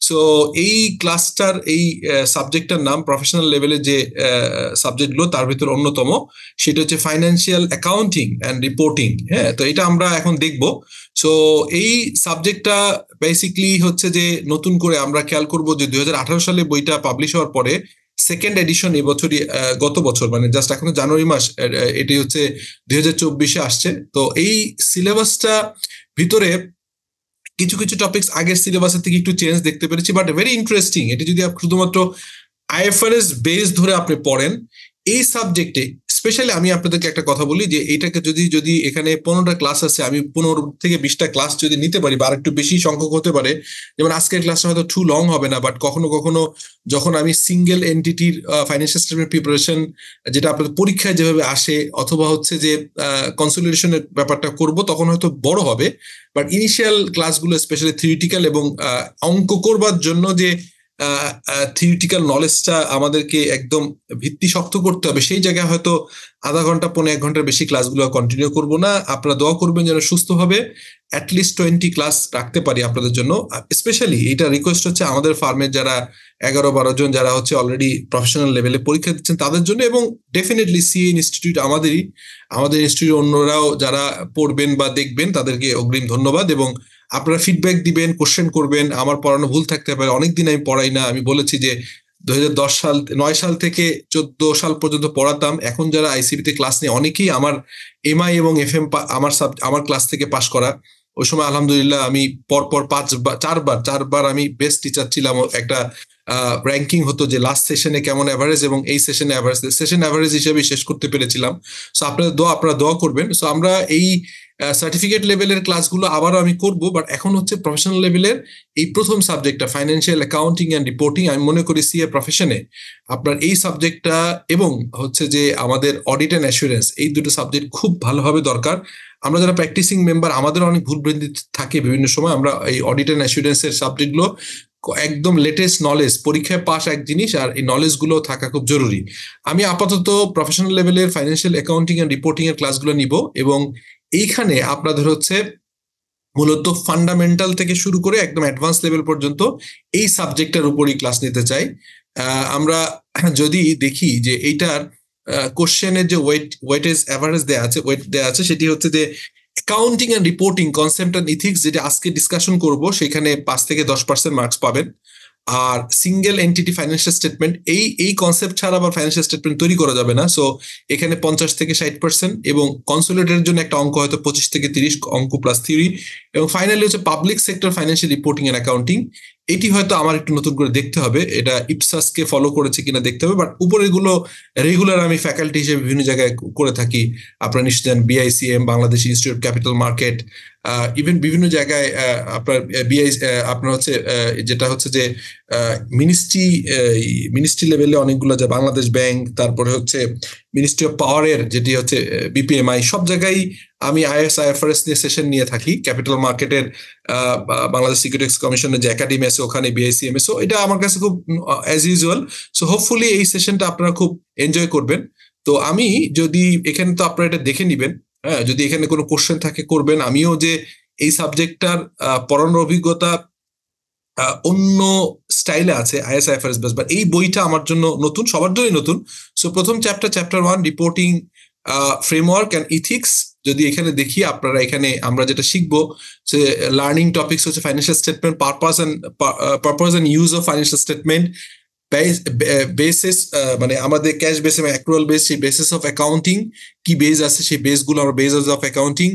So এই ক্লাসটার এই সাবজেক্টটার নাম প্রফেশনাল লেভেলে যে সাবজেক্টগুলো তার ভিতর অন্যতম, সেটা হচ্ছে ফাইন্যান্সিয়াল অ্যাকাউন্টিং অ্যান্ড রিপোর্টিং। হ্যাঁ, তো এটা আমরা এখন দেখব। সো এই সাবজেক্টটা বেসিকলি হচ্ছে যে নতুন করে আমরা খেয়াল করব যে 2018 সালে বইটা পাবলিশ হওয়ার পরে সেকেন্ড এডিশন এবছরই, গত বছর মানে জাস্ট এখন জানুয়ারি মাস, এটি হচ্ছে 2024-এ আসছে। তো এই সিলেবাসটা ভিতরে কিছু কিছু টপিকস আগের সিলেবাসের থেকে একটু চেঞ্জ দেখতে পেরেছি, বাট ভেরি ইন্টারেস্টিং। এটি যদি শুধুমাত্র আইএফআরএস বেস ধরে আপনি পড়েন এই সাবজেক্টে, স্পেশালি আমি আপনাদেরকে একটা কথা বলি যে এইটাকে যদি এখানে 15টা ক্লাস আছে, আমি 15 থেকে 20টা ক্লাস যদি নিতে পারি বা আরেকটু বেশি সংখ্যক হতে পারে, যেমন আজকের ক্লাসটা হয়তো টু লং হবে না, বাট কখনো কখনো যখন আমি সিঙ্গেল এন্টিটির ফাইন্যান্সিয়াল স্টেটমেন্ট প্রিপারেশন, যেটা আপনাদের পরীক্ষায় যেভাবে আসে, অথবা হচ্ছে যে কনসোলিডেশনের ব্যাপারটা করব, তখন হয়তো বড় হবে। বাট ইনিশিয়াল ক্লাসগুলো স্পেশালি থিওরিটিক্যাল এবং অঙ্ক করবার জন্য যে থিওরিটিক্যাল নলেজটা আমাদেরকে একদম ভিত্তি শক্ত করতে হবে, সেই জায়গায় হয়তো আধা ঘন্টা 1 ঘন্টার বেশি ক্লাসগুলো কন্টিনিউ করব না। আপনারা দোয়া করবেন যেন সুস্থভাবে অ্যাটলিস্ট 20 ক্লাস রাখতে পারি আপনাদের জন্য। স্পেশালি এটা রিকোয়েস্ট হচ্ছে আমাদের ফার্মের যারা 11-12 জন যারা হচ্ছে অলরেডি প্রফেশনাল লেভেলে পরীক্ষা দিচ্ছেন তাদের জন্য, এবং ডেফিনেটলি সিএ ইনস্টিটিউট আমাদের ইনস্টিটিউট অন্যরাও যারা পড়বেন বা দেখবেন তাদেরকে অগ্রিম ধন্যবাদ। এবং আপনারা ফিডব্যাক দিবেন, কোশ্চেন করবেন। আমার পড়ানো ভুল থাকতে পারে, অনেকদিন আমি পড়াই না। আমি বলেছি যে 2009 সাল থেকে 14 সাল পর্যন্ত পড়াতাম। এখন যারা আইসিবিতে ক্লাস নেই অনেকেই আমার এমআই এবং এফএম আমার ক্লাস থেকে পাশ করা। ওই সময় আলহামদুলিল্লাহ আমি পরপর 4বার আমি বেস্ট টিচার ছিলাম। একটা র্যাঙ্কিং হতো যে লাস্ট সেশনে কেমন অ্যাভারেজ এবং এই সেশনে অ্যাভারেজ হিসেবে শেষ করতে পেরেছিলাম। সো আপনারা দোয়া করবেন। সো আমরা এই সার্টিফিকেট লেভেলের ক্লাসগুলো আবারও আমি করব, বাট এখন হচ্ছে প্রফেশনাল লেভেলের এই প্রথম সাবজেক্টটা ফাইন্যান্সিয়াল অ্যাকাউন্টিং অ্যান্ড রিপোর্টিং। আমি মনে করি সিএ প্রফেশনে আপনার এই সাবজেক্টটা এবং হচ্ছে যে আমাদের অডিট অ্যান্ড অ্যাসুরেন্স, এই দুটো সাবজেক্ট খুব ভালোভাবে দরকার। আমরা যারা প্র্যাকটিসিং মেম্বার আমাদের অনেক ভুলভ্রান্তি থাকে বিভিন্ন সময়। আমরা এই অডিট অ্যান্ড অ্যাসুরেন্সের সাবজেক্টগুলো একদম লেটেস্ট নলেজ, পরীক্ষায় পাস এক জিনিস, আর এই নলেজগুলো থাকা খুব জরুরি। আমি আপাতত প্রফেশনাল লেভেলের ফাইন্যান্সিয়াল অ্যাকাউন্টিং অ্যান্ড রিপোর্টিং এর ক্লাসগুলো নিব, এবং এইখানে আপনাদের হচ্ছে মূলত ফান্ডামেন্টাল থেকে শুরু করে একদম অ্যাডভান্স লেভেল পর্যন্ত এই সাবজেক্টের উপরই ক্লাস নিতে চাই। আমরা যদি দেখি যে এইটার কোশ্চেনের যে ওয়েটেজ অ্যাভারেজ দেয়া আছে সেটি হচ্ছে যে accounting and reporting concept and ethics, যেটা আজকে ডিসকাশন করব, সেখানে 5 থেকে 10% মার্কস পাবেন। আর সিঙ্গেল এন্টিটি ফাইন্যান্সিয়াল স্টেটমেন্ট, এই কনসেপ্ট ছাড়া আবার ফাইন্যান্সিয়াল স্টেটমেন্ট তৈরি করা যাবে না। সো এখানে 50 থেকে 60%, এবং কনসোলিডেটের জন্য একটা অঙ্ক হয়তো 25 থেকে 30 অঙ্ক প্লাস থিওরি। এবং ফাইনালি হচ্ছে public sector financial reporting and accounting. এটি হয়তো আমার একটু নতুন করে দেখতে হবে, এটা ইপসাসকে ফলো করেছে কিনা দেখতে হবে, বাট উপরে এগুলো রেগুলার আমি ফ্যাকাল্টি হিসেবে বিভিন্ন জায়গায় করে থাকি। আপনারা নিশ্চয় জানেন BICM, Bangladesh institute of capital market, even বিভিন্ন জায়গায় আপনার আপনার হচ্ছে যেটা হচ্ছে যে মিনিস্ট্রি লেভেলে অনেকগুলো, যে বাংলাদেশ ব্যাংক, তারপরে হচ্ছে মিনিস্ট্রি অফ পাওয়ারের যেটি হচ্ছে বিপিএমআই, সব জায়গায় আমি আইএফআরএস নিয়ে সেশন নিয়ে থাকি। ক্যাপিটাল মার্কেটের বাংলাদেশ সিকিউরিটিজ কমিশনের যে একাডেমি আছে ওখানে বিআইসিএম। সো এটা আমার কাছে খুব অ্যাজ ইউজুয়াল। সো হোপফুলি এই সেশনটা আপনারা খুব এনজয় করবেন। তো আমি যদি এখানে, তো আপনারা এটা দেখে নিবেন, হ্যাঁ, যদি এখানে কোনো কোশ্চেন থাকে করবেন। আমিও যে এই সাবজেক্টটার পড়ানোর অভিজ্ঞতা অন্য স্টাইলে আছে আইএফআরএস বেস, বাট এই বইটা আমার জন্য নতুন, সবার জন্যই নতুন। সো প্রথম chapter 1 reporting framework and ethics, যদি এখানে দেখি আপনারা, এখানে আমরা যেটা শিখবো যে লার্নিং টপিকস হচ্ছে financial statement, purpose and use of financial statement, basis মানে আমাদের ক্যাশ বেস এবং অ্যাক্রুয়াল বেস, সেই বেসিস অফ অ্যাকাউন্টিং কি বেস আছে, সেই বেসগুলো আমরা basis of accounting,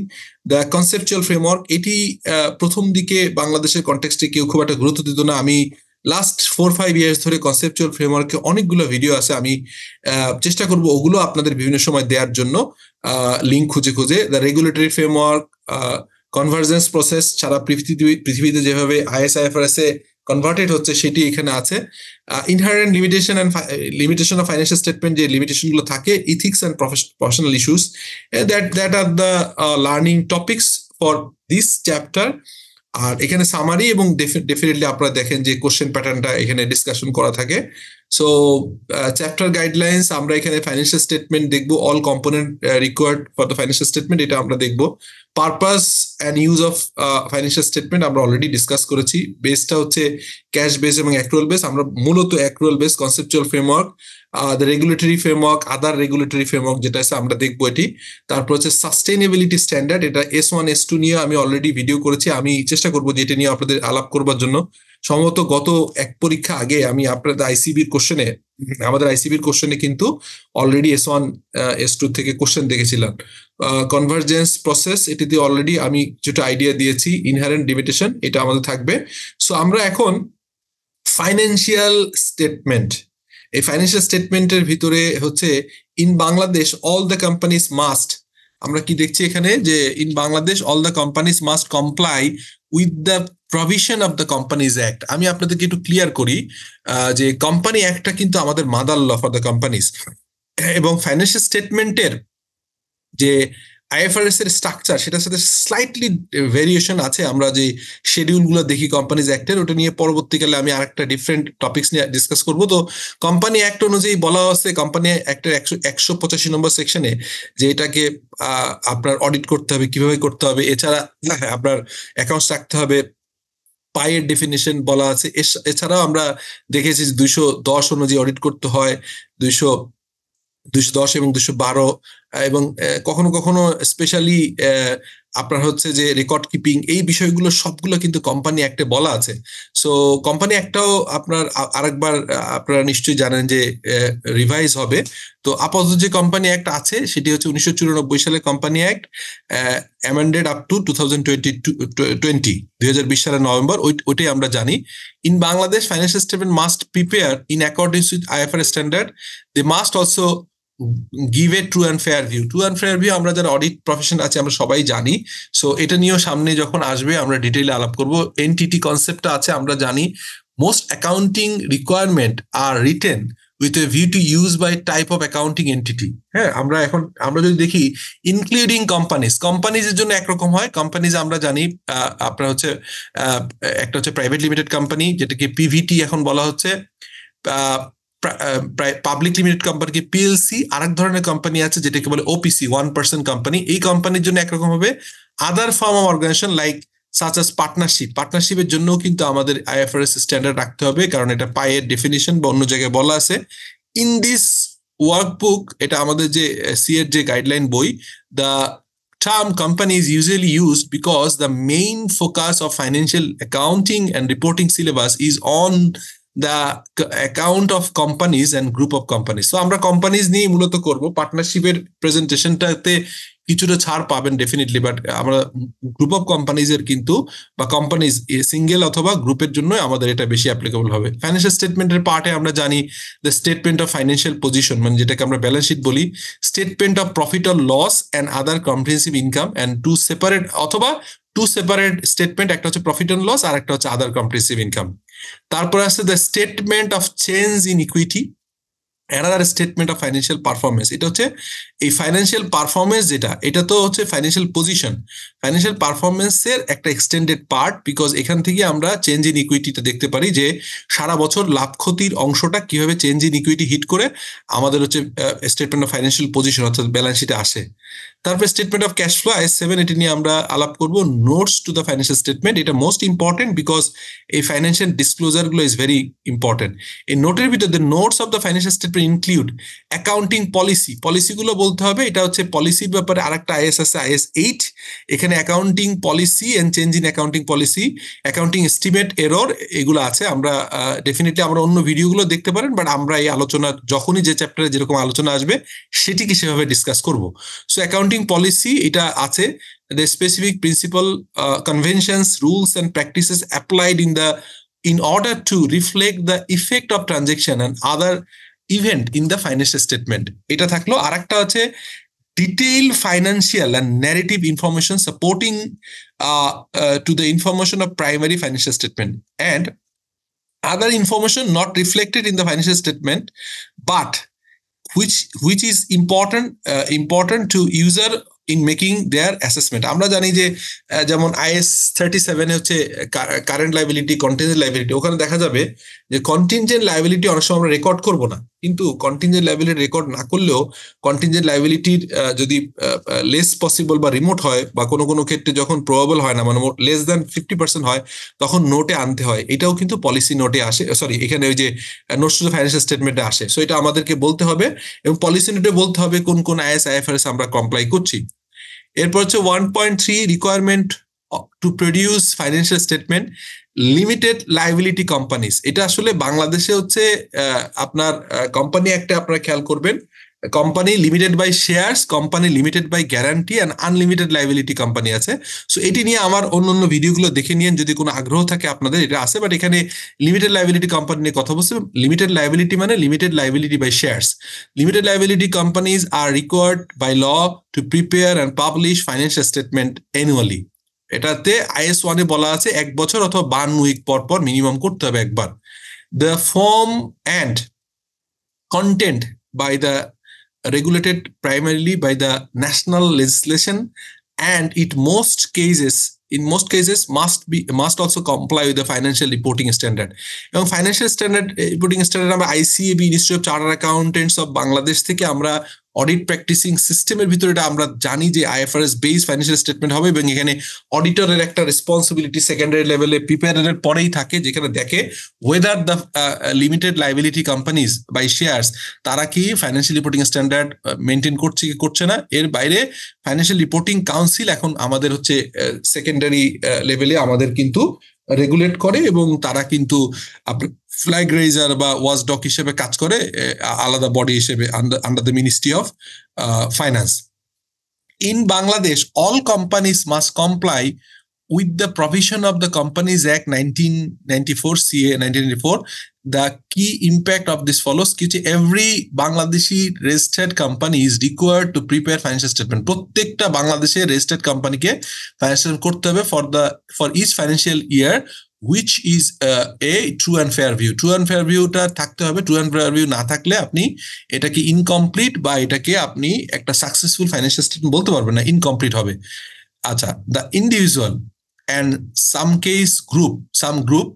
the conceptual framework. এটি প্রথম দিকে বাংলাদেশের কনটেক্সটে কেউ খুব একটা গুরুত্ব দিত না। আমি লাস্ট 4-5 ইয়ার্স ধরে কনসেপচুয়াল ফ্রেমওয়ার্কে অনেকগুলো ভিডিও আছে, আমি চেষ্টা করব ওগুলো আপনাদের বিভিন্ন সময় দেওয়ার জন্য, লিঙ্ক খুঁজে। The regulatory framework, convergence process ছাড়া পৃথিবীতে যেভাবে আইএফআরএস এ কনভার্টেড হচ্ছে সেটি এখানে আছে। Inherent limitation of financial statement, যে লিমিটেশন গুলো থাকে, ethics and professional issues, that are the learning topics for this chapter. আর এখানে সামারি, এবং ডেফিনেটলি আপনারা দেখেন যে কোশ্চেন প্যাটার্নটা এখানে ডিসকাশন করা থাকে। সো চ্যাপ্টার গাইডলাইন্স, আমরা এখানে ফাইন্যান্সিয়াল স্টেটমেন্ট দেখবো, all component required for the financial statement, এটা আমরা দেখবো। Purpose and use of financial statement আমরা অলরেডি ডিসকাস করেছি। বেসটা হচ্ছে ক্যাশ বেস এবং অ্যাক্রুয়াল বেস। আমরা মূলত accrual base conceptual framework, the regulatory framework, other regulatory framework যেটা আছে আমরা দেখবো এটি। তারপর হচ্ছে সাস্টেইনেবিলিটি স্ট্যান্ডার্ড, এটা S1 S2 নিয়ে আমি অলরেডি ভিডিও করেছি। আমি চেষ্টা করবো যে এটা নিয়ে আপনাদের আলাপ করবার জন্য। সম্ভবত গত এক পরীক্ষা আগে আমি আপনাদের আমাদের আইসিবির কোশ্চেনে কিন্তু অলরেডি S1 S2 থেকে কোশ্চেন দেখেছিলাম। কনভার্জেন্স প্রসেস, এটিতে অলরেডি আমি যেটা আইডিয়া দিয়েছি। ইনহারেন্ট লিমিটেশন, এটা আমাদের থাকবে। সো আমরা এখন ফাইন্যান্সিয়াল স্টেটমেন্ট, এই ফাইন্যান্সিয়াল স্টেটমেন্টের ভিতরে হচ্ছে in Bangladesh all the companies must, আমরা কি দেখছি এখানে যে in Bangladesh all the companies must comply with the provision of the companies act. আমি আপনাদেরকে একটু ক্লিয়ার করি যে কোম্পানি অ্যাক্টটা কিন্তু আমাদের mother law for the companies, এবং ফাইন্যান্সিয়াল স্টেটমেন্টের যে আইএফআরএস এর স্ট্রাকচার সেটার সাথে স্লাইটলি ভেরিয়েশন আছে। আমরা যে শিডিউল গুলো দেখি কোম্পানিজ অ্যাক্টের, ওটা নিয়ে পরবর্তীকালে আমি আরেকটা ডিফারেন্ট টপিকস নিয়ে ডিসকাস করবো। তো কোম্পানি অ্যাক্ট অনুযায়ী বলা হচ্ছে কোম্পানি অ্যাক্টের 185 নম্বর সেকশনে যে এটাকে আপনার অডিট করতে হবে, কিভাবে করতে হবে, এছাড়া আপনার অ্যাকাউন্টস রাখতে হবে, পায়ের ডেফিনিশন বলা আছে। এছাড়াও আমরা দেখেছি 210 অনুযায়ী অডিট করতে হয়, 210 এবং 212, এবং কখনো কখনো স্পেশালি আপনার হচ্ছে যে রেকর্ড কিপিং, এই বিষয়গুলো সবগুলো কিন্তু কোম্পানি অ্যাক্টে বলা আছে। সো কোম্পানি অ্যাক্টটাও আপনার আরেকবার আপনারা নিশ্চয়ই জানেন যে রিভাইজ হবে। তো আপাতত যে কোম্পানি অ্যাক্ট আছে সেটি হচ্ছে 1994 সালের company act, amended up to 2020 সালের নভেম্বর, ওইটাই আমরা জানি। In Bangladesh financial statement must prepare in accordance with IFRS standard. They must also give a true and fair view. True and fair view আমরা যারা অডিট প্রফেশন আছে আমরা সবাই জানি। সো এটা নিয়েও সামনে যখন আসবে আমরা ডিটেইলে আলাপ করব। এনটিটি কনসেপ্টটা আছে আমরা জানি। Most accounting requirement are written with a view to use by type of accounting entity. হ্যাঁ, আমরা যদি দেখি ইনক্লুডিং কোম্পানিজের জন্য একরকম হয়। কোম্পানিজ আমরা জানি আপনার হচ্ছে একটা হচ্ছে প্রাইভেট লিমিটেড কোম্পানি, যেটাকে পিভিটি এখন বলা হচ্ছে, পাবলিক লিমিটেড কোম্পানিকে পিএলসি, আরেক ধরনের কোম্পানি আছে যেটাকে বলে ওপিসি, 1% কোম্পানি। এই কোম্পানির জন্য একরকম হবে। Other form of organization like such as পার্টনারশিপের জন্য কিন্তু আমাদের আইএফআরএস স্ট্যান্ডার্ড রাখতে হবে, কারণ এটা পায়ের ডেফিনিশন বা অন্য জায়গায় বলা আছে। ইন দিস ওয়ার্কবুক, এটা আমাদের যে সি এর যে গাইডলাইন বই, the term company is usually used because the main focus of financial accounting and reporting syllabus is on the account of companies and group of companies. So আমরা companies নিয়ে মূলত করব। পার্টনারশিপের প্রেজেন্টেশনটাতে কিছুটা ছাড় পাবেন ডেফিনেটলি, বাট আমরা group of companies এর কিন্তু বা কোম্পানিজ সিঙ্গেল অথবা গ্রুপের জন্য আমাদের এটা বেশি অ্যাপ্লিকেবল হবে। ফাইন্যান্সিয়াল স্টেটমেন্টের পার্টে আমরা জানি the statement of financial position, মানে যেটাকে আমরা ব্যালেন্স শিট বলি, statement of profit or loss and other comprehensive income, and two separate statement, একটা হচ্ছে প্রফিট অ্যান্ড লস আর একটা হচ্ছে আদার কম্প্রিহেনসিভ ইনকাম। তারপর আছে the statement of change in equity, another statement of financial performance. এটা হচ্ছে এই ফাইন্যান্সিয়াল পারফরমেন্স, এটা তো হচ্ছে ফাইন্যান্সিয়াল পজিশন, ফাইন্যান্সিয়াল পারফরমেন্সের একটা এক্সটেন্ডেড পার্ট, বিকজ এখান থেকে আমরা চেঞ্জ ইন ইকুইটিটা দেখতে পারি যে সারা বছর লাভ ক্ষতির অংশটা কিভাবে চেঞ্জ ইন ইকুইটি হিট করে আমাদের হচ্ছে স্টেটমেন্ট অফ ফাইন্যান্সিয়াল পজিশন অর্থাৎ ব্যালেন্স শিটে আসে। তারপরে statement of cash flow IS7, এটি নিয়ে আমরা আলাপ করব। Notes to the financial statement, এটা মোস্ট ইম্পর্টেন্ট বিকজ এই ফাইন্যান্সিয়াল ডিসক্লোজার গুলো ইজ ভেরি ইম্পর্টেন্ট। এই নোটের ভিতরে the notes of the financial statement include accounting পলিসিগুলো বলতে হবে। এটা হচ্ছে পলিসির ব্যাপারে আরেকটা IS আছে, IS8। এখানে accounting policy and change in accounting policy, accounting estimate error, এগুলো আছে। আমরা ডেফিনেটলি আমরা অন্য ভিডিওগুলো দেখতে পারেন, বাট আমরা এই আলোচনা যখনই যে চ্যাপ্টারে যেরকম আলোচনা আসবে সেটিকে সেভাবে ডিসকাস করব। সো অ্যাকাউন্টিং পলিসি এটা আছে, the specific principle, conventions, rules and practices applied in order to reflect the effect of transaction and other event in the financial statement. এটা থাকলো। আরেকটা আছে detailed financial and narrative information supporting to the information of primary financial statement and other information not reflected in the financial statement but which is important to user in making their assessment. আমরা জানি যে যেমন IAS 37 হচ্ছে current liability, contingent liability. ওখানে দেখা যাবে যে contingent liability অনেক সময় আমরা রেকর্ড করবো না, কিন্তু কন্টিনজেন্ট লাইবিলিটি রেকর্ড না করলেও কন্টিনজেন্ট লাইবিলিটির যদি লেস পসিবল বা রিমোট হয়, বা কোনো কোনো ক্ষেত্রে যখন প্রবাবল হয় না, মানে লেস দ্যান 50% হয়, তখন নোটে আনতে হয়। এটাও কিন্তু পলিসি নোটে আসে, সরি এখানে ওই যে নোটস টু ফাইন্যান্সিয়াল স্টেটমেন্টে আসে। সো এটা আমাদেরকে বলতে হবে, এবং পলিসি নোটে বলতে হবে কোন কোন IAS IFRS আমরা কমপ্লাই করছি। এরপর হচ্ছে 1.3 requirement to produce financial statement limited liability companies. এটা আসলে বাংলাদেশে হচ্ছে আপনার কোম্পানি একটা আপনারা খেয়াল করবেন, company limited by shares, company limited by guarantee and unlimited liability company আছে। সো এটি নিয়ে আমার অন্য ভিডিওগুলো দেখে নিন যদি কোনো আগ্রহ থাকে আপনাদের, এটা আছে। বাট এখানে লিমিটেড লাইবিলিটি কোম্পানি নিয়ে কথা বলছি। লিমিটেড লাইবিলিটি মানে limited liability by shares. Limited liability companies are required by law to prepare and publish financial statement annually. এটাতে IAS 1 বলা আছে 1 বছর অথবা 52 উইক পর পর মিনিমাম করতে হবে একবার। The form and content by the regulated primarily by the national legislation, and in most cases must also comply with the financial reporting standard. এবং ফাইন্যান্সিয়াল স্ট্যান্ডার্ড রিপোর্টিং স্ট্যান্ডার্ড আমরা ICAB, institute of chartered accountants of Bangladesh থেকে আমরা audit practising সিস্টেমের ভিতরে এটা আমরা জানি যে IFRS বেস ফাইন্যান্সিয়াল স্টেটমেন্ট হবে, এবং এখানে অডিটরের একটা রেসপন্সিবিলিটি সেকেন্ডারি লেভেলে প্রিপেয়ারের পরেই থাকে, যেখানে দেখে whether the limited liability companies by shares তারা কি ফাইন্যান্সিয়াল রিপোর্টিং স্ট্যান্ডার্ড মেনটেন করছে কি করছে না। এর বাইরে ফাইন্যান্সিয়াল রিপোর্টিং কাউন্সিল এখন আমাদের হচ্ছে সেকেন্ডারি লেভেলে আমাদের কিন্তু রেগুলেট করে, এবং তারা কিন্তু ফ্ল্যাগ রেজার বা ওয়াচ ডগ হিসেবে কাজ করে, আলাদা বডি হিসেবে under the ministry of finance. In Bangladesh all companies must comply with the provision of the Companies Act 1994, CA 1994. The key impact of this follows: every Bangladeshi registered company is required to prepare financial statement. প্রত্যেকটা বাংলাদেশের registered company কে financial করতে হবে for each financial year, which is a true and fair view. True and fair view টা থাকতে হবে। True and fair view না থাকলে আপনি এটাকে ইনকমপ্লিট বা এটাকে আপনি একটা সাকসেসফুল ফাইন্যান্সিয়াল স্টেটমেন্ট বলতে পারবেন না, ইনকমপ্লিট হবে। আচ্ছা, the individual and some group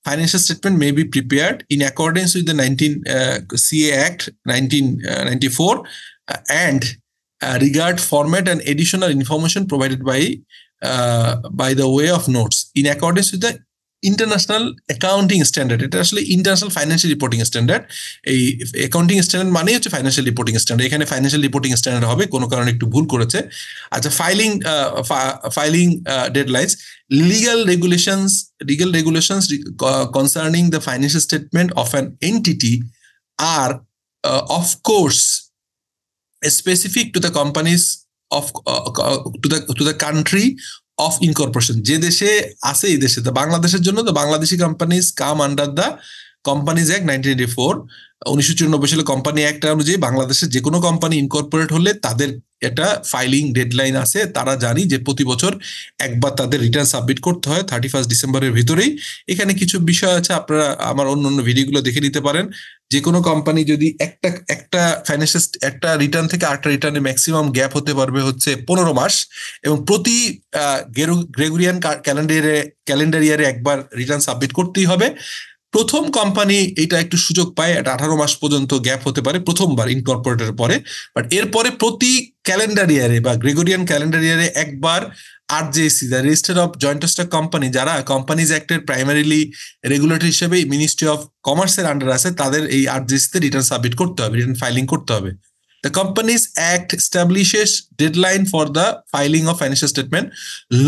financial statement may be prepared in accordance with the CA Act 1994 and regard format and additional information provided by the way of notes in accordance with the international accounting standard. এটা আসলে international financial reporting standard. এই accounting standard মানে হচ্ছে financial reporting standard. এখানে financial reporting standard হবে, কোনো কারণে একটু ভুল করেছে। আচ্ছা, filing ডেডলাইনস, legal regulations concerning the financial statement of an entity are of course specific to the companies of to the country of incorporation. যে দেশে আছে এই দেশে, তো বাংলাদেশের জন্য তো Bangladeshi companies come under the companies act 1994। 1994 সালে কোম্পানি অ্যাক্ট অনুযায়ী বাংলাদেশের যে কোনো কোম্পানি ইনকর্পোরেট হলে তাদের একটা ফাইলিং ডেডলাইন আছে। তারা জানি যে প্রতি বছর একবার তাদের রিটার্ন সাবমিট করতে হয় 31 ডিসেম্বরের ভিতরেই। এখানে কিছু বিষয় আছে, আপনারা আমার অন্য ভিডিওগুলো দেখে নিতে পারেন। যে কোনো কোম্পানি যদি একটা ফাইন্যান্সিয়াল একটা রিটার্ন থেকে আরেকটা রিটার্নে ম্যাক্সিমাম গ্যাপ হতে পারবে হচ্ছে 15 মাস, এবং প্রতি গ্রেগরিয়ান ক্যালেন্ডার ইয়ারে একবার রিটার্ন সাবমিট করতেই হবে। প্রথম কোম্পানি এটা একটু সুযোগ পায়, এটা 18 মাস পর্যন্ত গ্যাপ হতে পারে প্রথমবার ইনকর্পোরেটের পরে। বাট এরপরে প্রতি ক্যালেন্ডার ইয়ারে বা গ্রেগরিয়ান ক্যালেন্ডার ইয়ারে একবার RJC, the register of joint stock company, যারা কোম্পানিজ অ্যাক্টের প্রাইমারিলি রেগুলেটরি হিসেবে মিনিস্ট্রি অফ কমার্সের আন্ডার আছে, তাদের এই RJC তে রিটার্ন সাবমিট করতে হবে, রিটার্ন ফাইলিং করতে হবে। The Companies Act establishes deadline for the filing of financial statement.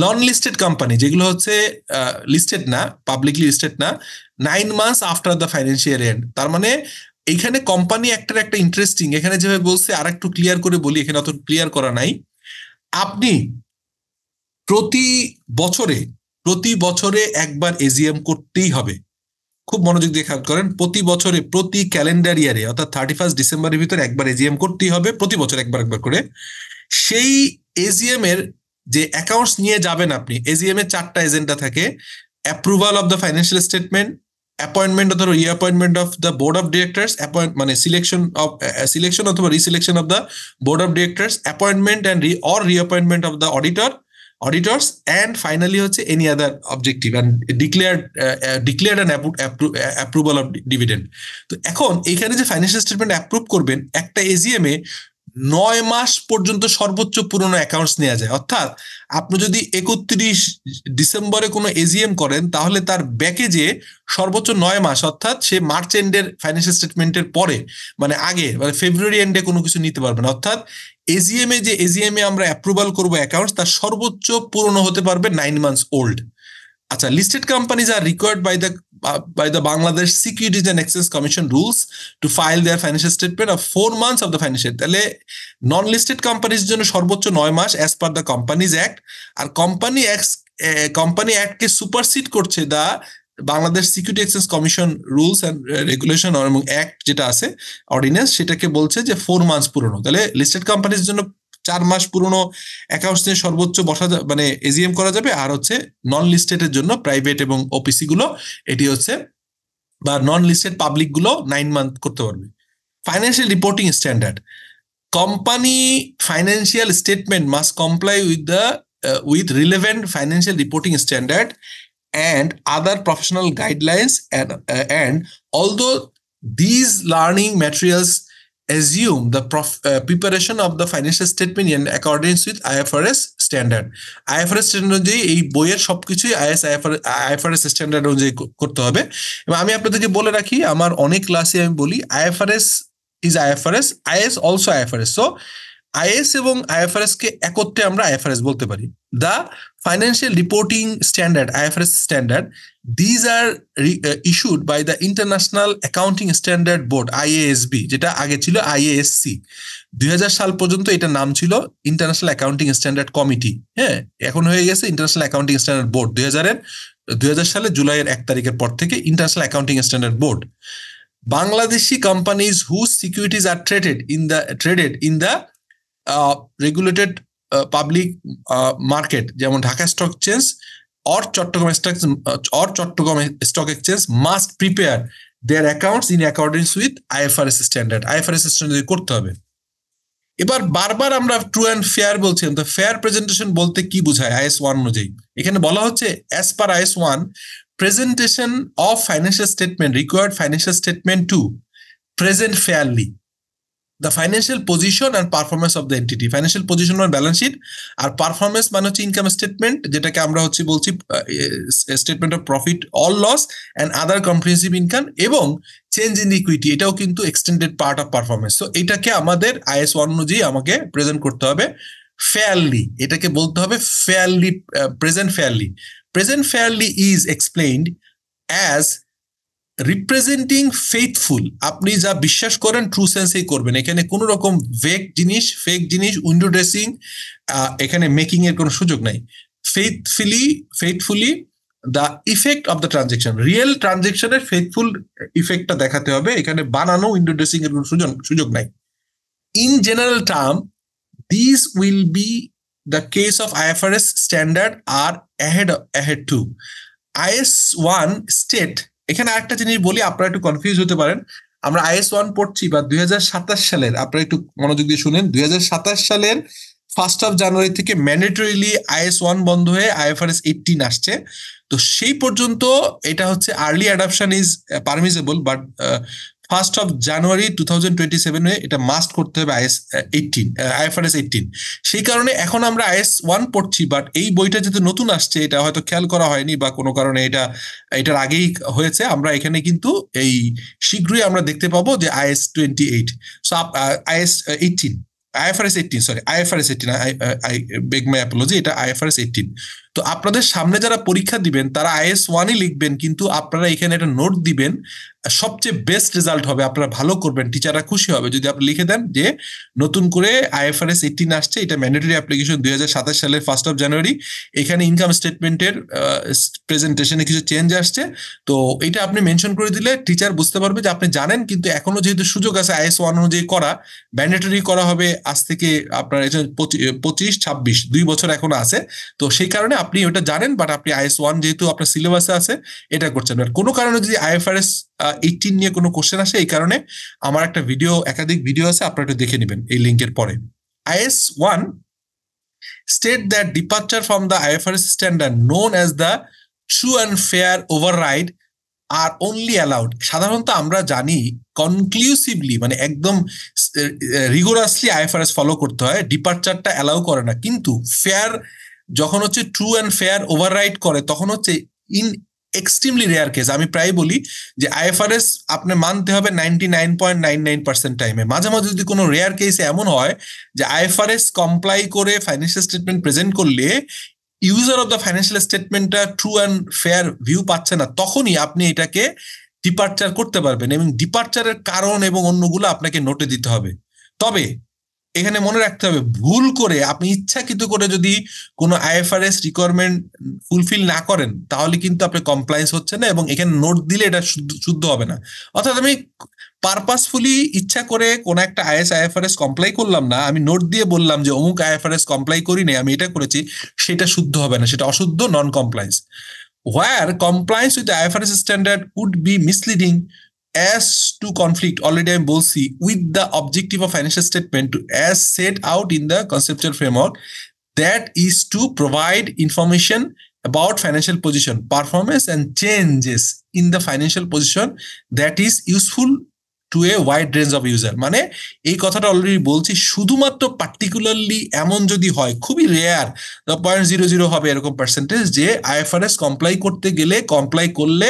Non-listed company যেগুলো হচ্ছে লিস্টেড না, পাবলিকলি লিস্টেড না, 9 months after the financial end। তার মানে এইখানে কোম্পানি অ্যাক্টের একটা ইন্টারেস্টিং, এখানে যেভাবে বলছে আর একটু ক্লিয়ার করে বলি, এখানে অত ক্লিয়ার করা নাই। আপনি প্রতি বছরে একবার এজিএম করতেই হবে। খুব মনোযোগ দিয়ে খেয়াল করেন, প্রতি বছরে প্রতি ক্যালেন্ডার ইয়ারে অর্থাৎ 31 ডিসেম্বরের ভিতরে একবার এজিএম করতেই হবে, প্রতি বছর একবার করে। সেই এজিএম এর যে অ্যাকাউন্টস নিয়ে যাবেন আপনি, এজিএম এর 4টা এজেন্ডা থাকে: approval of the financial statement, appointment অথবা reappointment of the board of directors, মানে সিলেকশন অথবা reselection of the board of directors, appointment and reappointment of the auditors, and finally হচ্ছে any other objective and declared and approval of dividend. তো এখন এখানে যে financial statement approve করবেন, একটা AGM এ 9 মাস পর্যন্ত সর্বোচ্চ পুরনো অ্যাকাউন্টস নেওয়া যায়। অর্থাৎ আপনি যদি 31 ডিসেম্বরে কোনো এজিএম করেন, তাহলে তার ব্যাকে যে সর্বোচ্চ 9 মাস, অর্থাৎ সে মার্চ এন্ডের ফাইন্যান্সিয়াল স্টেটমেন্টের পরে, মানে আগে, মানে ফেব্রুয়ারি এন্ডে কোনো কিছু নিতে পারবে না। অর্থাৎ এজিএম এ আমরা অ্যাপ্রুভাল করবো অ্যাকাউন্টস, তার সর্বোচ্চ পুরনো হতে পারবে 9 মান্থস ওল্ড। আচ্ছা, listed companies are required by the Bangladesh Securities and Exchange Commission rules to file their financial statement of 4 months of the financial. তাহলে নন লিস্টেড কোম্পানির জন্য সর্বোচ্চ 9 মাস as per the companies act. আর কোম্পানি অ্যাক্টকে supersede করছে the Bangladesh securities exchange commission rules and regulation এবং act যেটা আছে, অর্ডিন্যান্স, সেটাকে বলছে যে 4 মান্থস পুরনো। তাহলে লিস্টেড কোম্পানির জন্য 4 মাস পুরনো অ্যাকাউন্টস নিয়ে সর্বোচ্চ মানে এজিএম করা যাবে। আর হচ্ছে নন লিস্টেডের জন্য প্রাইভেট এবং ওপিসি গুলো, এটি হচ্ছে, বা নন লিস্টেড পাবলিক গুলো 9 মান্থ করতে পারবে। Financial reporting standard, company financial statement must comply with relevant financial reporting standard and other professional guidelines, and although these learning materials assume the preparation of the financial statement in accordance with IFRS standard. IFRS standard অনুযায়ী এই বইয়ের সবকিছুই IFRS standard অনুযায়ী করতে হবে। এবং আমি আপনাদেরকে বলে রাখি, আমার অনেক ক্লাসে আমি বলি IFRS is IFRS, IAS also IFRS. So IAS এবং IFRS কে একত্রে আমরা IFRS বলতে পারি। The financial reporting standard, IFRS standard, these are issued by the International Accounting Standard Board, IASB, যেটা আগে ছিল IASC। 2000 সাল পর্যন্ত এটা নাম ছিল ইন্টারন্যাশনাল অ্যাকাউন্টিং স্ট্যান্ডার্ড কমিটি। হ্যাঁ, এখন হয়ে গেছে ইন্টারন্যাশনাল অ্যাকাউন্টিং স্ট্যান্ডার্ড বোর্ড। 2000 সালে জুলাইয়ের 1 তারিখের পর থেকে international accounting standard board. Bangladeshi companies whose securities are traded in the regulated public market, যেমন Dhaka stock exchange or Chittagong stock exchange must prepare their accounts in accordance with IFRS standard. IFRS standard করতে হবে। এবার বারবার আমরা true and fair বলছেন, তো fair presentation বলতে কি বোঝায় IAS 1 অনুযায়ী? এখানে বলা হচ্ছে as per IAS 1, presentation of financial statement required financial statement to present fairly the financial position and performance of the entity. Financial position মানে ব্যালেন্স শিট, আর পারফরমেন্স মানে হচ্ছে ইনকাম স্টেটমেন্ট, যেটাকে আমরা বলছি statement of profit or loss and other comprehensive income, এবং change in equity, এটাও কিন্তু extended part of performance. So এটাকে আমাদের IAS 1 অনুযায়ী আমাকে প্রেজেন্ট করতে হবে ফেয়ারলি। এটাকে বলতে হবে fairly, present fairly. Present fairly is explained as representing faithful, আপনি যা বিশ্বাস করেন ট্রু সেন্সেই করবেন। এখানে কোনো রকম ফেক জিনিস, উইন্ডো ড্রেসিং, এখানে মেকিং এর কোনো সুযোগ নাই। faithfully the effect of the transaction, real ট্রানজেকশনের ফেথফুল ইফেক্টটা দেখাতে হবে। এখানে বানানো উইন্ডো ড্রেসিং এর কোনো সুযোগ নাই। In general term, these will be the case of IFRS standard are ahead to IAS 1 state। এখানে আরেকটা জিনিস বলি, আপনারা একটু কনফিউজ হতে পারেন। আমরা IAS 1 পড়ছি, বা 2027 সালের, আপনারা একটু মনোযোগ দিয়ে শুনেন, 2027 সালের 1 জানুয়ারি থেকে ম্যান্ডেটরিলি IAS 1 বন্ধ হয়ে IFRS 18 আসছে। তো সেই পর্যন্ত এটা হচ্ছে early adoption is permissible, but 1 জানুয়ারি 2027 এটা মাস্ট করতে হবে IFRS 18। সেই কারণে এখন আমরা IAS 1 পড়ছি, বাট এই বইটা যেহেতু নতুন আসছে, এটা হয়তো খেয়াল করা হয়নি বা কোনো কারণে এটার আগেই হয়েছে। আমরা এখানে কিন্তু এই শীঘ্রই আমরা দেখতে পাবো যে IAS 28, so IFRS 18, I beg my apology, এটা IFRS 18। তো আপনাদের সামনে যারা পরীক্ষা দিবেন তারা IAS 1ই লিখবেন, কিন্তু আপনারা এখানে একটা নোট দিবেন, সবচেয়ে বেস্ট রেজাল্ট হবে, আপনারা ভালো করবেন, টিচাররা খুশি হবে যদি আপনি লিখে দেন যে নতুন করে IFRS 18 আসছে, এটা ম্যান্ডেটরি অ্যাপ্লিকেশন 2027 সালের 1 জানুয়ারি। এখানে ইনকাম স্টেটমেন্টের প্রেজেন্টেশনে কিছু চেঞ্জ আসছে, তো এটা আপনি মেনশন করে দিলে টিচার বুঝতে পারবে যে আপনি জানেন। কিন্তু এখনো যেহেতু সুযোগ আছে IAS 1 অনুযায়ী করা, ম্যান্ডেটরি করা হবে আজ থেকে আপনার 25-26 2 বছর এখনো আছে। তো সেই কারণে আপনি ওটা জানেন, বাট আপনি IAS 1 যেহেতু আপনার সিলেবাসে আছে এটা করছেন। বাট কোনো কারণে যদি IFRS 18 নিয়ে কোনো কোশ্চেন আসে, এই কারণে আমার একটা একাধিক ভিডিও আছে, আপনারা একটু দেখে নেবেন এই লিঙ্কের পরে। IAS 1 state that departure from the IFRS standard known as the true and fair override are only allowed. সাধারণত আমরা জানি কনক্লুসিভলি, মানে একদম রিগোরাসলি IFRS ফলো করতে হয়, ডিপারচারটা অ্যালাউ করে না। কিন্তু ফেয়ার যখন হচ্ছে ট্রু অ্যান্ড ফেয়ার ওভাররাইড করে, তখন হচ্ছে ইন এক্সট্রিমলি রেয়ার কেস। আমি প্রায় বলি যে IFRS আপনি মানতে হবে 99.99% টাইমে। মাঝে মাঝে যদি কোনো রেয়ার কেসে এমন হয় যে IFRS কমপ্লাই করে ফাইন্যান্সিয়াল স্টেটমেন্ট প্রেজেন্ট করলে ইউজার অফ দ্য ফাইন্যান্সিয়াল স্টেটমেন্টটা ট্রু অ্যান্ড ফেয়ার ভিউ পাচ্ছে না, তখনই আপনি এটাকে ডিপারচার করতে পারবেন, এবং ডিপারচারের কারণ এবং অন্যগুলো আপনাকে নোটে দিতে হবে। তবে এখানে মনে রাখতে হবে, ভুল করে আপনি ইচ্ছাকৃত করে যদি কোনো IFRS রিকোয়ারমেন্ট ফুলফিল না করেন, তাহলে কিন্তু আপনি কমপ্লায়েন্স হচ্ছে না, এবং এখানে নোট দিলে এটা শুদ্ধ হবে না। অর্থাৎ আমি পারপাসফুলি ইচ্ছা করে কোন একটা IFRS কমপ্লাই করলাম না, আমি নোট দিয়ে বললাম যে অমুক IFRS কমপ্লাই করি নাই, আমি এটা করেছি, সেটা শুদ্ধ হবে না, সেটা অশুদ্ধ, নন compliance. Where compliance with the IFRS standard would be misleading as to conflict, already আমি বলছি, with the objective of financial statement as set out in the conceptual framework, that is to provide information about financial position, performance and changes in the financial position that is useful to a wide range of user. মানে এই কথাটা already বলছি, শুধুমাত্র particularly এমন যদি হয়, খুবই rare, 0.00 হবে এরকম পার্সেন্টেজ, যে IFRS কমপ্লাই করলে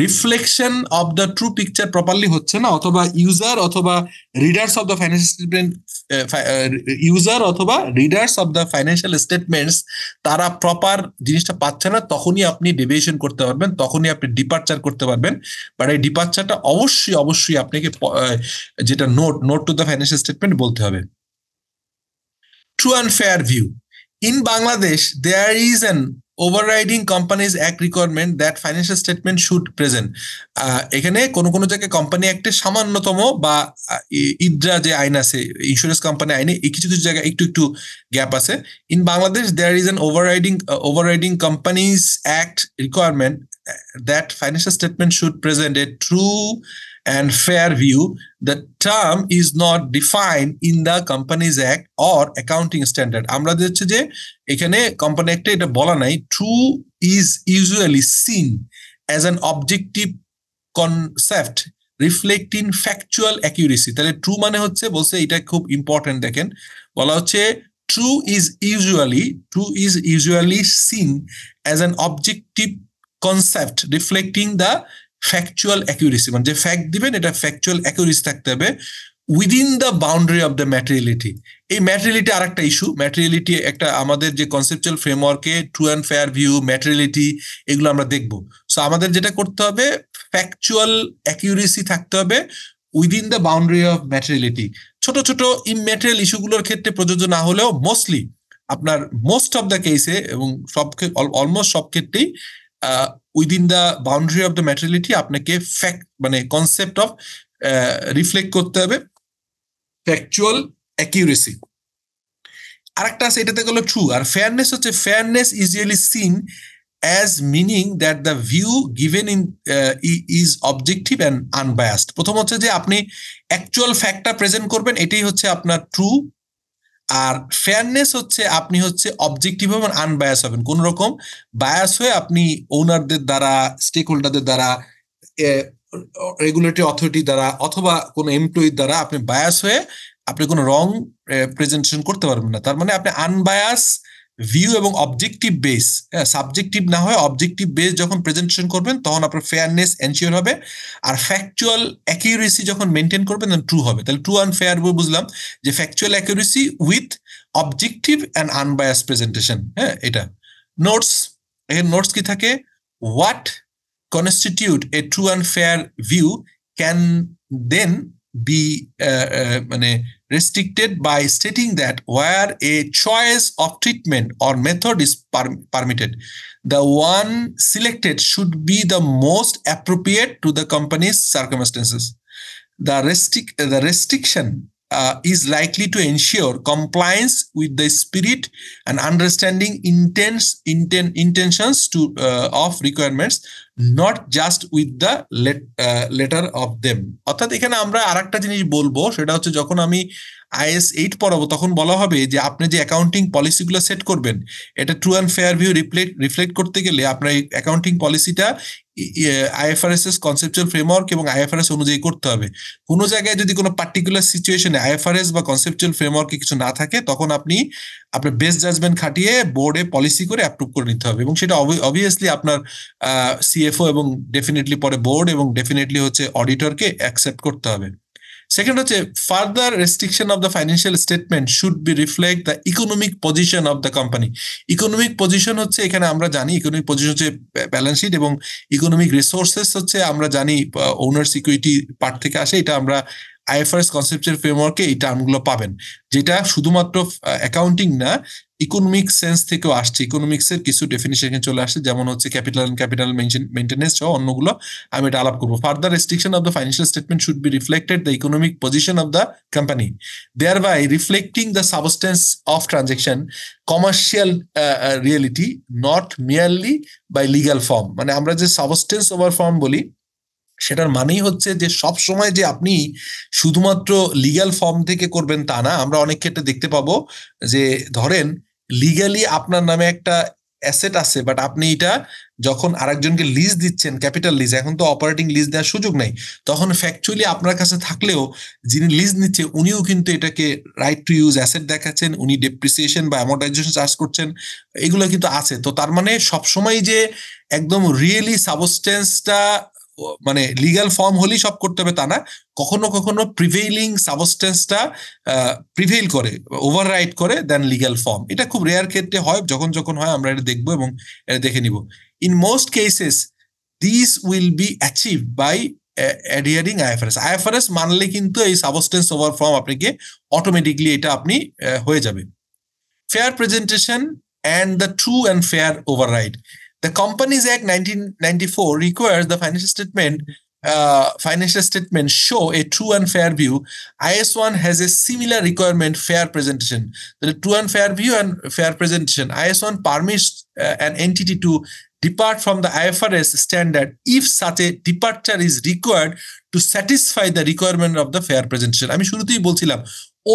reflection of the true picture properly হচ্ছে না, অথবা ইউজার অথবা readers of the financial statement, user অথবা readers of the financial statements তারা প্রপার জিনিসটা পাচ্ছে না, তখনই আপনি ডেভিয়েশন করতে পারবেন, তখনই আপনি ডিপারচার করতে পারবেন। বাট এই ডিপারচারটা অবশ্যই আপনাকে যেটা note to the financial statement বলতে হবে। True and fair view in Bangladesh, there is an overriding Companies Act requirement that financial statement should present. এখানে কোনো জায়গায় কোম্পানি অ্যাক্টে সামান্যতম বা ইদ্রা যে আইন আছে, ইন্স্যুরেন্স কোম্পানি আইনে, এই কিছু জায়গায় একটু গ্যাপ আছে। In Bangladesh there is an overriding Companies Act requirement that financial statement should present a true and fair view. The term is not defined in the Companies Act or accounting standard. আমরা দেখছি যে এখানে company অ্যাক্টে এটা বলা নাই। True is usually seen as an objective concept reflecting factual accuracy. তাহলে true মানে হচ্ছে, বলছে এটা খুব ইম্পর্টেন্ট, দেখেন বলা হচ্ছে true is usually seen as an objective concept reflecting the factual accuracy, মানে যে ফ্যাক্ট দিবেন এটা ফ্যাকচুয়াল অ্যাকিউরেসি থাকতে হবে within the boundary of the materiality. এই ম্যাটেরিয়ালিটি আর একটা ইস্যু, ম্যাটেরিয়ালিটি একটা আমাদের যে কনসেপচুয়াল ফ্রেমওয়ার্কে true and fair view, materiality, এগুলো আমরা দেখবো। সো আমাদের যেটা করতে হবে, ফ্যাকচুয়াল অ্যাকিউরেসি থাকতে হবে উইদিন দ্য বাউন্ডারি অফ ম্যাটেরিয়ালিটি। ছোট ইম্যাটেরিয়াল ইস্যুগুলোর ক্ষেত্রে প্রযোজ্য না হলেও মোস্টলি আপনার মোস্ট অফ দ্য কেসে এবং অলমোস্ট সব ক্ষেত্রেই within the boundary of the ম্যাটেরিয়ালিটি আপনাকে ফ্যাক্ট মানে কনসেপ্ট অফ রিফ্লেক্ট করতে হবে ফ্যাকচুয়াল অ্যাকিউরেসি। আরেকটা আছে, এটাতে গেল ট্রু। আর ফেয়ারনেস হচ্ছে, fairness usually seen as meaning that the view given in is objective and unbiased. প্রথম হচ্ছে যে আপনি অ্যাকচুয়াল ফ্যাক্টটা প্রেজেন্ট করবেন, এটাই হচ্ছে আপনার ট্রু। আর ফেয়ারনেস হচ্ছে আপনি হচ্ছে অবজেক্টিভ এবং আনবায়াস হবেন, কোন রকম বায়াস হয়ে আপনি ওনারদের দ্বারা, স্টেক হোল্ডারদের দ্বারা, রেগুলেটরি অথরিটি দ্বারা অথবা কোনো এমপ্লয়ির দ্বারা আপনি বায়াস হয়ে আপনি কোনো রং প্রেজেন্টেশন করতে পারবেন না। তার মানে আপনি আনবায়াস ভিউ এবং অবজেক্টিভ বেস, সাবজেক্টিভ না হয় অবজেক্টিভ বেস যখন প্রেজেন্টেশন করবেন, তখন আপনার ফেয়ারনেস এনশিওর হবে। আর ফ্যাকচুয়াল অ্যাকিউরেসি যখন মেনটেন করবেন, তখন ট্রু হবে। তাহলে ট্রু অ্যান্ড ফেয়ার বুঝলাম যে factual accuracy with objective and unbiased presentation. হ্যাঁ, এটা নোটস। এখানে নোটস কি থাকে, what constitute a true and fair view can then be restricted by stating that where a choice of treatment or method is permitted, the one selected should be the most appropriate to the company's circumstances. The restriction is likely to ensure compliance with the spirit and understanding intentions of requirements, not just with the letter of them. অর্থাৎ এখানে আমরা আরেকটা জিনিস বলবো, সেটা হচ্ছে যখন আমি IAS 8 পড়াবো তখন বলা হবে যে আপনি যে অ্যাকাউন্টিং পলিসিগুলো সেট করবেন, এটা true and fair view reflect করতে গেলে আপনার এই অ্যাকাউন্টিং পলিসিটা IFRS কনসেপচুয়াল ফ্রেমওয়ার্ক এবং IFRS অনুযায়ী করতে হবে। কোনো জায়গায় যদি কোনো পার্টিকুলার সিচুয়েশনে IFRS বা কনসেপচুয়াল ফ্রেমওয়ার্কে কিছু না থাকে, তখন আপনি আপনার বেস্ট জাজমেন্ট খাটিয়ে বোর্ডে পলিসি করে অ্যাপ্রুভ করে নিতে হবে, এবং সেটা অবভিয়াসলি আপনার CFO এবং ডেফিনেটলি পরে বোর্ড এবং ডেফিনেটলি হচ্ছে অডিটরকে অ্যাকসেপ্ট করতে হবে। সেকেন্ড হচ্ছে further restriction of the financial statement should B reflect the economic position of the company. Economic position হচ্ছে, এখানে আমরা জানি ইকোনমিক পজিশন হচ্ছে ব্যালেন্স শিট, এবং ইকোনমিক রিসোর্সেস হচ্ছে আমরা জানি ওনার্স ইকুইটি পার্ট থেকে আসে। এটা আমরা IFRS কনসেপচুয়াল ফ্রেমওয়ার্কে এই টার্মগুলো পাবেন, যেটা শুধুমাত্র অ্যাকাউন্টিং না, ইকোনমিক সেন্স থেকেও আসছে। ইকোনমিক্সের কিছু ডেফিনিশন চলে আসছে, যেমন হচ্ছে ক্যাপিটাল অ্যান্ড ক্যাপিটাল মেইনটেনেন্স সহ অন্যগুলো আমি এটা আলাপ করবো। Further restriction of the financial statement should be reflected the economic position of the company, thereby reflecting the substance of transaction commercial reality, not merely by legal form. মানে আমরা যে substance over form বলি, সেটার মানেই হচ্ছে যে সব সময় যে আপনি শুধুমাত্র লিগ্যাল ফর্ম থেকে করবেন তা না। আমরা অনেক ক্ষেত্রে দেখতে পাবো যে ধরেন লিগ্যালি আপনার নামে একটা অ্যাসেট আছে, বাট আপনি এটা যখন আরেকজনকে লিজ দিচ্ছেন, ক্যাপিটাল লিজ, এখন তো অপারেটিং লিজ দেওয়ার সুযোগ নাই, তখন ফ্যাকচুয়ালি আপনার কাছে থাকলেও যিনি লিজ নিচ্ছে উনিও কিন্তু এটাকে রাইট টু ইউজ অ্যাসেট দেখাচ্ছেন, উনি ডেপ্রিসিয়েশন বা অ্যামর্টাইজেশন চার্জ করছেন, এগুলো কিন্তু আছে। তো তার মানে সবসময় যে একদম রিয়েলি সাবস্টেন্সটা মানে লিগ্যাল ফর্ম হলেই সব করতে হবে তা না, কখনো কখনো প্রিভেইলিং সাবস্টেন্সটা প্রিভেইল করে, ওভাররাইড করে দেন লিগ্যাল ফর্ম। এটা খুব রেয়ার ক্ষেত্রে হয়, যখন হয় আমরা এটা দেখবো এবং এটা দেখে নিব। In most cases this will be achieve by adhering IFRS মানলে কিন্তু এই সাবস্টেন্স ওভার ফর্ম আপনাকে অটোমেটিকলি এটা আপনি হয়ে যাবে। Fair presentation and the true and fair override. The Companies Act 1994 requires the financial statement show a true and fair view. IAS 1 has a similar requirement, fair presentation. The true and fair view and fair presentation. IAS 1 permits an entity to depart from the IFRS standard if such a departure is required to satisfy the requirement of the fair presentation. আমি শুরুতেই বলছিলাম,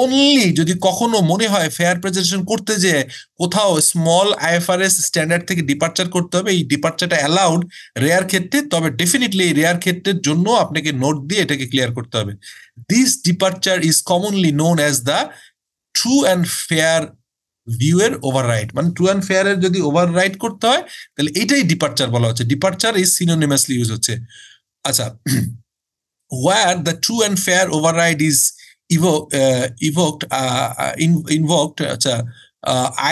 only যদি কখনো মনে হয় fair presentation করতে যে কোথাও স্মল IFRS স্ট্যান্ডার্ড থেকে ডিপার্চার করতে হবে, এই ডিপার্চারটা অ্যালাউড রেয়ার ক্ষেত্রে, তবে ডেফিনেটলি এই রেয়ার ক্ষেত্রের জন্য আপনাকে নোট দিয়ে এটাকে ক্লিয়ার করতে হবে। This departure is commonly known as the true and fair view এর ওভাররাইড। মানে ট্রু অ্যান্ড ফেয়ার এর যদি ওভাররাইড করতে হয় তাহলে এটাই ডিপার্চার বলা হচ্ছে। ডিপার্চার ইজ সিনোনিমাসলি ইউজ হচ্ছে। আচ্ছা, where the true and fair override is invoked, আচ্ছা,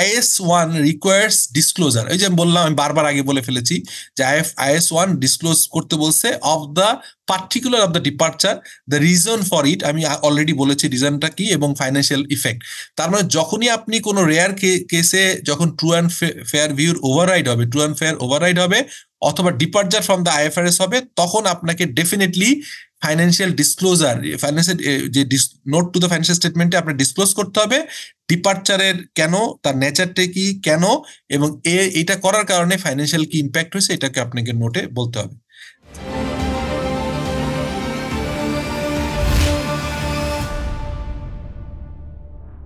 IAS 1 requires disclosure। এই যে আমি বললাম, আমি বারবার আগে বলে ফেলেছি যে IAS 1 ডিসক্লোজ করতে বলছে of the particular of the departure, the reason for it, আমি অলরেডি বলেছি রিজনটা কি, এবং ফাইন্যান্সিয়াল ইফেক্ট। তার মানে যখনই আপনি কোনো রেয়ার কেসে যখন ট্রু অ্যান্ড ফেয়ার ভিউর ওভাররাইড হবে, ট্রু অ্যান্ড ফেয়ার ওভাররাইড হবে অথবা ডিপার্চার ফ্রম দ্য IFRS হবে, তখন আপনাকে ডেফিনেটলি ফাইন্যান্সিয়াল ডিসক্লোজার, ফাইন্যান্সিয়াল যে নোট টু দ্য ফাইন্যান্সিয়াল স্টেটমেন্টে আপনার ডিসক্লোজ করতে হবে ডিপার্চারের কেন, তার নেচারটা কি, কেন, এবং এটা করার কারণে ফাইন্যান্সিয়াল কি ইম্প্যাক্ট হয়েছে, এটাকে আপনাকে নোটে বলতে হবে।